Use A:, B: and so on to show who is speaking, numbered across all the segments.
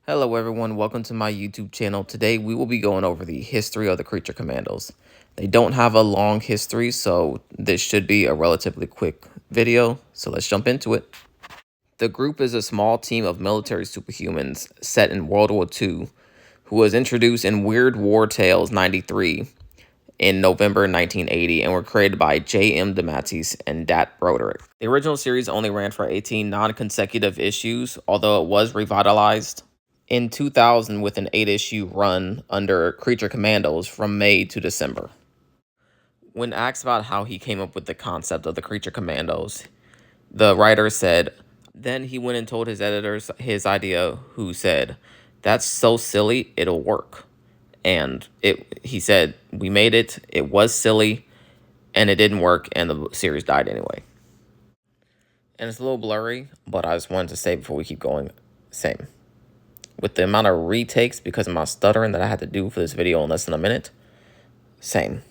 A: Hello everyone, welcome to my YouTube channel. Today we will be going over the history of the Creature Commandos. They don't have a long history, so this should be a relatively quick video, so let's jump into it. The group is a small team of military superhumans set in World War II, who was introduced in Weird War Tales 93 in November 1980 and were created by J.M. DeMatteis and Dat Broderick. The original series only ran for 18 non-consecutive issues, although it was revitalized in 2000 with an 8-issue run under Creature Commandos from May to December. When asked about how he came up with the concept of the Creature Commandos, the writer said, then he went and told his editors his idea, who said, "That's so silly, it'll work." And he said, we made it, it was silly, and it didn't work, and the series died anyway. And it's a little blurry, but I just wanted to say before we keep going, same. With the amount of retakes because of my stuttering that I had to do for this video in less than a minute, same.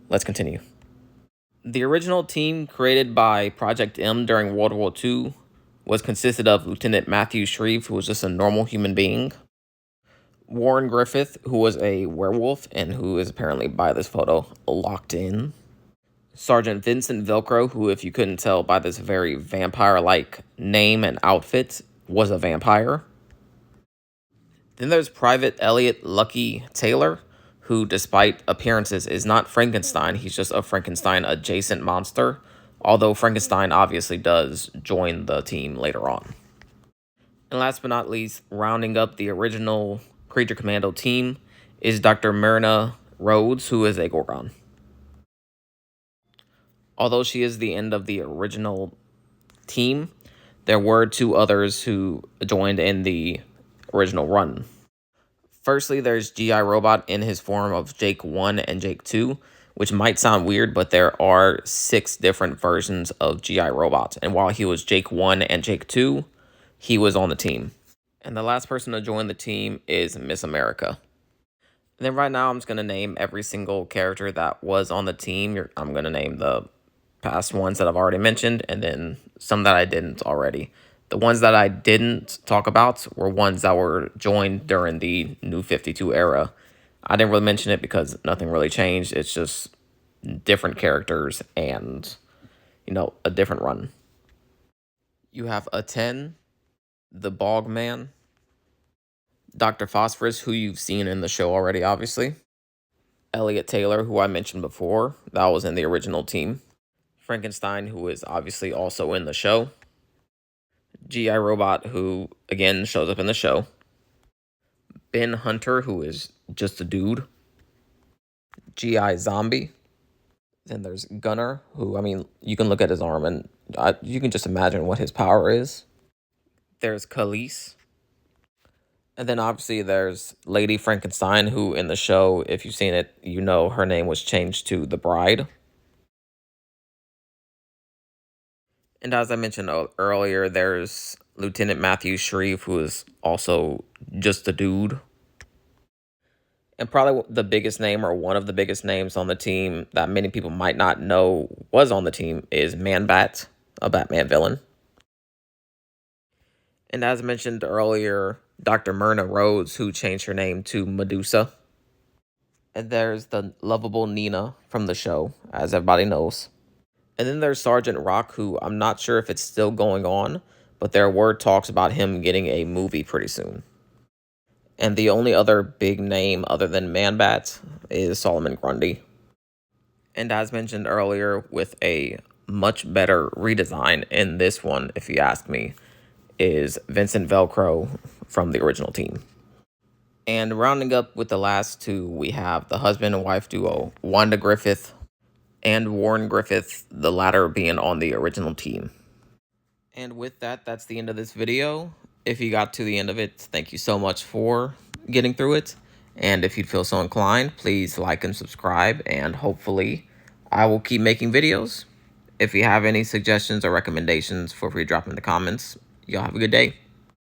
A: Let's continue. The original team created by Project M during World War II was consisted of Lieutenant Matthew Shreve, who was just a normal human being, Warren Griffith, who was a werewolf and who is apparently, by this photo, locked in, Sergeant Vincent Velcro, who, if you couldn't tell by this very vampire-like name and outfit, was a vampire. Then there's Private Elliot Lucky Taylor, who, despite appearances, is not Frankenstein. He's just a Frankenstein-adjacent monster, although Frankenstein obviously does join the team later on. And last but not least, rounding up the original Creature Commando team is Dr. Myrna Rhodes, who is a Gorgon. Although she is the end of the original team, there were two others who joined in the original run. Firstly, there's G.I. Robot in his form of Jake 1 and Jake 2, which might sound weird, but there are 6 different versions of G.I. Robot. And while he was Jake 1 and Jake 2, he was on the team. And the last person to join the team is Miss America. And then right now, I'm just going to name every single character that was on the team. I'm going to name the past ones that I've already mentioned, and then some that I didn't already. The ones that I didn't talk about were ones that were joined during the New 52 era. I didn't really mention it because nothing really changed. It's just different characters and, a different run. You have A10, the Bog Man, Dr. Phosphorus, who you've seen in the show already, obviously. Elliot Taylor, who I mentioned before. That was in the original team. Frankenstein, who is obviously also in the show. G.I. Robot, who, again, shows up in the show. Ben Hunter, who is just a dude. G.I. Zombie. Then there's Gunner, who, you can look at his arm and you can just imagine what his power is. There's Khalees. And then, obviously, there's Lady Frankenstein, who, in the show, if you've seen it, her name was changed to The Bride. And as I mentioned earlier, there's Lieutenant Matthew Shreve, who is also just a dude. And probably the biggest name, or one of the biggest names on the team that many people might not know was on the team, is Man-Bat, a Batman villain. And as mentioned earlier, Dr. Myrna Rhodes, who changed her name to Medusa. And there's the lovable Nina from the show, as everybody knows. And then there's Sergeant Rock, who I'm not sure if it's still going on, but there were talks about him getting a movie pretty soon. And the only other big name other than Man-Bat is Solomon Grundy. And as mentioned earlier, with a much better redesign in this one, if you ask me, is Vincent Velcro from the original team. And rounding up with the last two, we have the husband and wife duo, Wanda Griffith and Warren Griffith, the latter being on the original team. And with that, that's the end of this video. If you got to the end of it, thank you so much for getting through it. And if you'd feel so inclined, please like and subscribe, and hopefully I will keep making videos. If you have any suggestions or recommendations, feel free to drop them in the comments. Y'all have a good day.